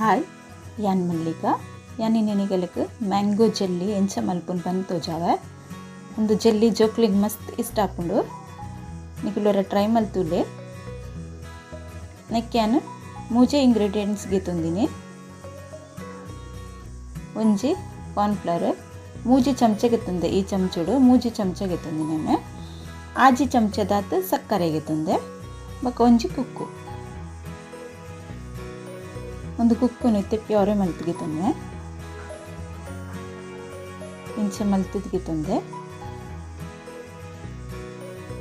Hi ಯಾನ್ ಮಲ್ಲಿಕ ಯಾನ್ ಇನ್ನೇನಿಗಲಕ್ಕೆ mango jelly ಎಂಚ ಮಲ್ಪುನ್ ಬಂದು ತೋಜಾವೆ ಒಂದು ಜೆಲ್ಲಿ ಜೋಕ್ಲಿಗೆ ಮಸ್ತ್ ಇಷ್ಟ ಹಾಕೊಂಡು ನಿಕುಲರ ಟ್ರೈ ಮಲ್ತುಲೆ ನೆಕ್ಕ್ಯಾನ್ ಮೂಜೆ ಇಂಗ್ರೀಡಿಯೆಂಟ್ಸ್ಗೆ ತಂದಿನಿ ಒಂಜಿ ಕಾರ್ನ್ಫ್ಲವರ್ ಮೂಜಿ ಚಮಚಗೆ ತಂದೆ ಈ ಚಮಚಡು ಮೂಜಿ ಚಮಚಗೆ ತಂದಿನಿ ಆಜಿ ಚಮಚದಾತ ಸಕ್ಕರೆಗೆ ತಂದೆ ಬಕ್ಕ ಒಂಜಿ ಕುಕ್ಕು ಒಂದು ಕುಕ್ಕುನು ಇತ್ತೆ ಪ್ಯೂರೆ ಮಲ್ತಿಗೆ ತಂದೆ ಇಂಚೆ ಮಲ್ತಿದ್ಗೆ ತಂದೆ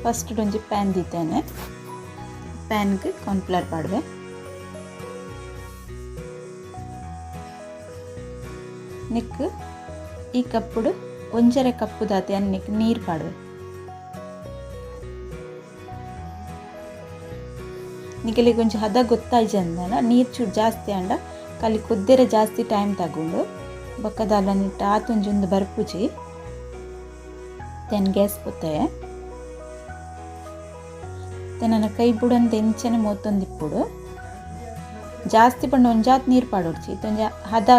ಫಸ್ಟ್ ಒಂಜಿ ಪ್ಯಾನ್ ದಿತ್ತೇನೆ ಪ್ಯಾನ್ಗೆ ಕಾರ್ನ್ಫ್ಲವರ್ ಪಾಡುವೆ ನಿಕ್ ಈ ಕಪ್ಪುಡು ಒಂಜರೆ ಕಪ್ಪು ದಾತೆ ಅನ್ನಕ್ಕೆ ನೀರು ಪಾಡುವೆ ನಿಗಲಿಗೆ ಒಂಚ ಹದ ಗೊತ್ತಾಯ್ಜಂದನ ನೀರು ಚೂರು ಜಾಸ್ತಿ ಅಂಡ ಕಲಿ ಕುದ್ದೆರೆ ಜಾಸ್ತಿ ಟೈಮ್ ತಗೊಂಡು ಬಕ್ಕದಾಲ ನಿಟ್ಟು ಆತೊಂಜೊಂದು ಬರ್ಪುಜಿ ತೆನ್ ಗ್ಯಾಸ್ ಪುತ್ತೆ ತೆನ್ನ ಕೈ ಬುಡಂತ ಎಂಚನೆ ಮೂವತ್ತೊಂದಿಪ್ಪುಡು ಜಾಸ್ತಿ ಪಂಡ ಒಂಜಾತ್ ನೀರು ಪಾಡೋಡ್ಚಿ ತೊಂಜ ಹದ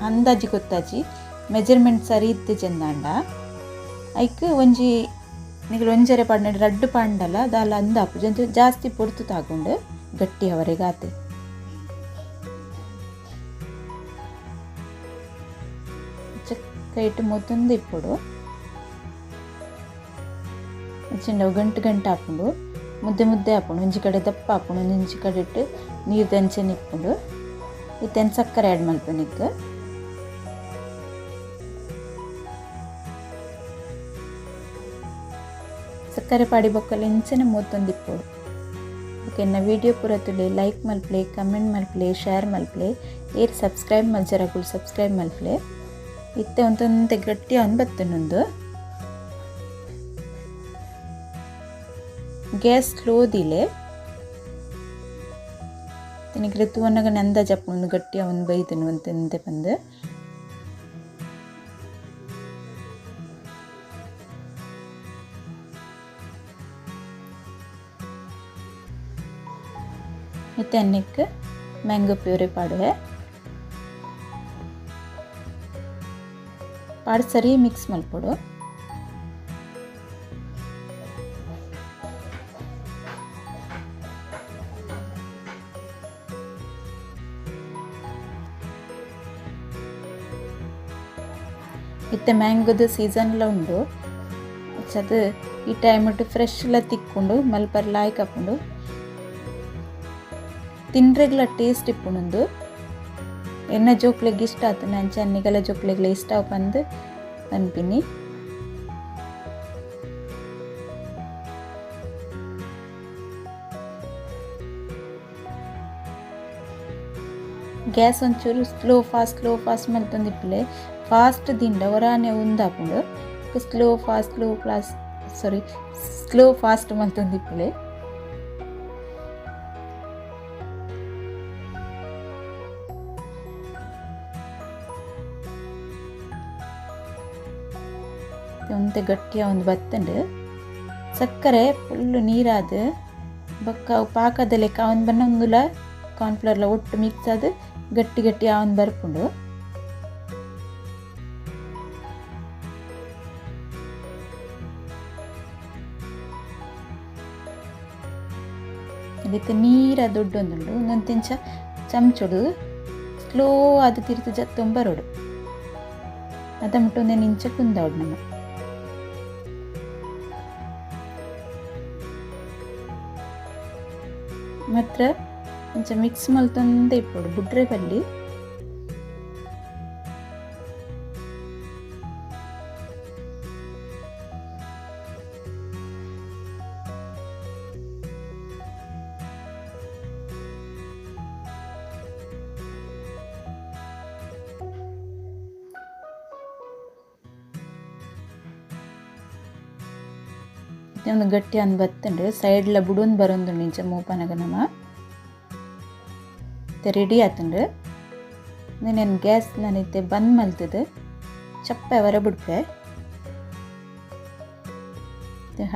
ಅಂದಾಜಿ ಗೊತ್ತಾಜಿ ಮೆಜರ್ಮೆಂಟ್ ಸರಿ ಇತ್ತು ಚೆಂದಾಂಡ ಐಕ್ ಒಂಜಿ ನಿಗಲು ಒಂಜರೆ ಪಾಡಿನ ರಡ್ಡು ಪಾಂಡಲ್ಲ ದಾಲ ಅಂದಾಪು ಜಂತು ಜಾಸ್ತಿ ಪೊರ್ತು ತಗೊಂಡು ಗಟ್ಟಿ ಅವರೆಗೆ ಆತೆ ಕೈಟ್ ಮೊತ್ತೊಂದು ಇಪ್ಪುಡು ಚೆಂಡ ಗಂಟು ಹಾಕೊಂಡು ಮುದ್ದೆ ಹಾಕೊಂಡು ಒಂಜಿ ಕಡೆ ದಪ್ಪ ಹಾಕೊಂಡು ಒಂಜಿ ಕಡೆ ಇಟ್ಟು ನೀರು ದಂಚೆನ ಇಟ್ಕೊಂಡು ಇತ್ತೇನು ಸಕ್ಕರೆ ಆ್ಯಡ್ ಮಲ್ಪನಿಕ್ಕೆ ಸಕ್ಕರೆ ಪಾಡಿ ಬೊಕ್ಕಲ್ಲಿ ಇಂಚನೆ ಮೂವತ್ತೊಂದಿಪ್ಪೋಡು ಓಕೆ ನಾ ವಿಡಿಯೋ ಪೂರ ತುಳಿ ಲೈಕ್ ಮಲ್ಪ್ಲೆ ಕಮೆಂಟ್ ಮಲ್ಪ್ಲೆ ಶೇರ್ ಮಲ್ಪ್ಲೆ ಏರ್ ಸಬ್ಸ್ಕ್ರೈಬ್ ಮಲ್ಜರಗಳು ಸಬ್ಸ್ಕ್ರೈಬ್ ಮಲ್ಪ್ಲೆ ಇತ್ತೆ ಒಂದೊಂದೆ ಗಟ್ಟಿ ಅನ್ಬತ್ತನೊಂದು ಗ್ಯಾಸ್ ಸ್ಲೋದಿಲೆ ತಿನಕ್ಕೆ ತೂವನ್ನಾಗ ಅಂದಾಜು ಒಂದು ಗಟ್ಟಿ ಒಂದು ಬೈದನು ಅಂತಂದೆ ಬಂದು ಮತ್ತೆ ಅನ್ನಕ್ಕೆ ಮ್ಯಾಂಗೋ ಪ್ಯೂರಿ ಪಾಡುವೆ ಪಾಡು ಸರಿ ಮಿಕ್ಸ್ ಮಲ್ಪೊಡು ಇತ್ತೆ ಮ್ಯಾಂಗೋದು ಸೀಸನ್ಲ ಉಂಡು ಅದು ಈ ಟೈಮಟ್ಟು ಫ್ರೆಶ್ ಎಲ್ಲ ತಿಕ್ಕೊಂಡು ಮಲ್ಪರ್ ಲಾಯ್ಕ್ ಹಾಕೊಂಡು ತಿನ್ರೆಗ್ಲ ಟೇಸ್ಟ್ ಇಪ್ಪುಣಂದು ಎನ್ನ ಜೋಕ್ಲೆಗೆ ಇಷ್ಟ ಆಯ್ತು ನಾನು ಚೆನ್ನಿಗೆಲ್ಲ ಜೋಕ್ಲೆಗ್ಲ ಇಷ್ಟ ಬಂದು ಅನ್ಪಿನಿ ಗ್ಯಾಸ್ ಒಂಚೂರು ಸ್ಲೋ ಫಾಸ್ಟ್ ಮಲ್ತೊಂದಿಪ್ಪಲೆ ಫಾಸ್ಟ್ ದಿಂಡ ಹೊರಾನೆ ಉಂದಾಪುಂಡು ಸ್ಲೋ ಫಾಸ್ಟ್ ಮಲ್ತೊಂದಿಪ್ಪಲೆ ಒಂತೆ ಗಟ್ಟಿಯ ಒಂದು ಬತ್ತಂಡು ಸಕ್ಕರೆ ಫುಲ್ಲು ನೀರಾದ ಬಕ್ಕ ಪಾಕದ ಲೆಕ್ಕ ಅವನು ಬನ್ನ ಒಂದುಲ ಕಾರ್ನ್ಫ್ಲವರ್ಲ ಒಟ್ಟು ಮಿಕ್ಸ್ ಆದ ಗಟ್ಟಿ ಅವನು ಬರ್ಕೊಂಡು ಅದಕ್ಕೆ ನೀರ ದೊಡ್ಡೊಂದುಂಡು ಒಂದೊಂದು ತಿಂಚ ಚಮಚೊಡು ಸ್ಲೋ ಆದ ತಿರ್ತು ಜತ್ತೊಂಬರೋಡು ಅದ ಮುಟ್ಟೊಂದೆ ನಿಂಚ ಕುಂದವಡು ನಮ್ಮ ಮಾತ್ರ కొంచెం ಮಿಕ್ಸ್ ಮಲ್ತೊಂದೆ ಇಪ್ಪಡು ಬುಡ್ರೆ ಬಲ್ಲಿ ಒಂದು ಗಟ್ಟಿ ಅಂದ್ ಬತ್ತಂಡು ಸೈಡ್ಲ ಬುಡೊಂದು ಬರೋಂದು ನಿಂಚ ಮೂಪನಗ ನಮ್ಮ ರೆಡಿ ಆತಂಡು ನಾನು ಗ್ಯಾಸ್ ನಾನಿತ್ತೆ ಬಂದ್ ಮಲ್ತದ ಚಪ್ಪೆ ಹೊರ ಬಿಡ್ಪೆ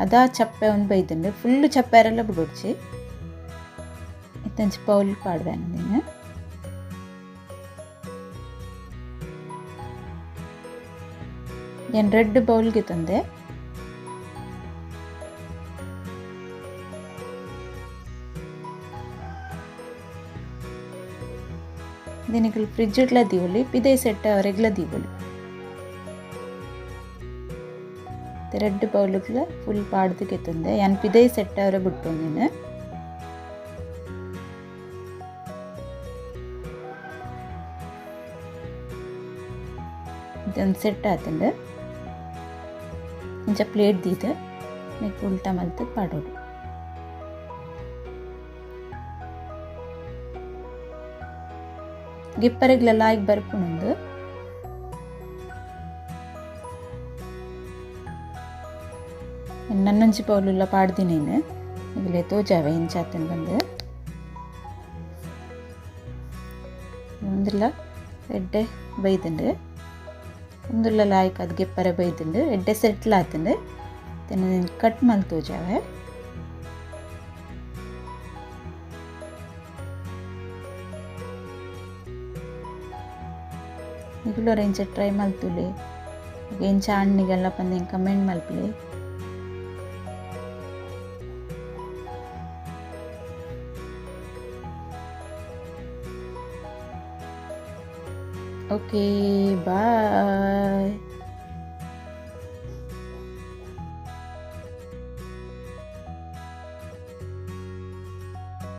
ಅದಾ ಚಪ್ಪೆ ಒಂದು ಬೈತಂಡು ಫುಲ್ಲು ಚಪ್ಪೆರೆಲ್ಲ ಬಿಡೋಡ್ಚಿ ಇತ್ತಂಚು ಪೌಲ್ ಪಾಡ್ವೆ ನಾನು ಏನು ರೆಡ್ ಬೌಲ್ಗೆ ತಂದೆ. దీనికి ఫ్రిడ్జ్ ఇట్లా దివలి పిదే సెట్ రెగ్యులర్ దివలి రెడ్ ಬೌಲ್ಗಳ ಫುಲ್ ಪಾಡ್ದಕ್ಕೆ ತಂದೆ ಯಾನ್ ಪಿದೆ ಸೆಟ್ ಅವರೆ ಬಿಟ್ಟೊಂದಿನ ಇದೊಂದು ಸೆಟ್ ಆತಂದೆ ಇಂಚ ಪ್ಲೇಟ್ ದೀದೆ ನೆಕ್ ಉಲ್ಟಾ ಮಲ್ತು ಪಾಡೋಡು. ಗಿಪ್ಪರೆಗ್ಲೆಲ್ಲ ಆಗಿ ಬರ್ಪುಣಂದು ನನ್ನಂಚಿ ಪೌಲುಲ್ಲ ಪಾಡ್ದಿನೇನು ಇಲ್ಲೇ ತೋಜಾವೆ ಇಂಚಾತನ್ ಬಂದು ಒಂದಿಲ್ಲ ಎಡ್ಡೆ ಬೈದಂಡು ಒಂದಿಲ್ಲ ಲಾಯ್ಕ್ ಅದು ಗಿಪ್ಪರೆ ಬೈದಂಡು ಎಡ್ಡೆ ಸೆಟ್ಲ್ ಆತಂಡು ಕಟ್ ಮಲ್ ತೋಜಾವೆ. ಈಗಲೂ ರೇಂಜ್ ಟ್ರೈ ಮಲ್ತುಲೆ ಎಂಚ ಹಣ್ಣಿಗೆಲ್ಲ ಬಂದು ಕಮೆಂಟ್ ಮಲ್ಪಲೆ. Okay bye.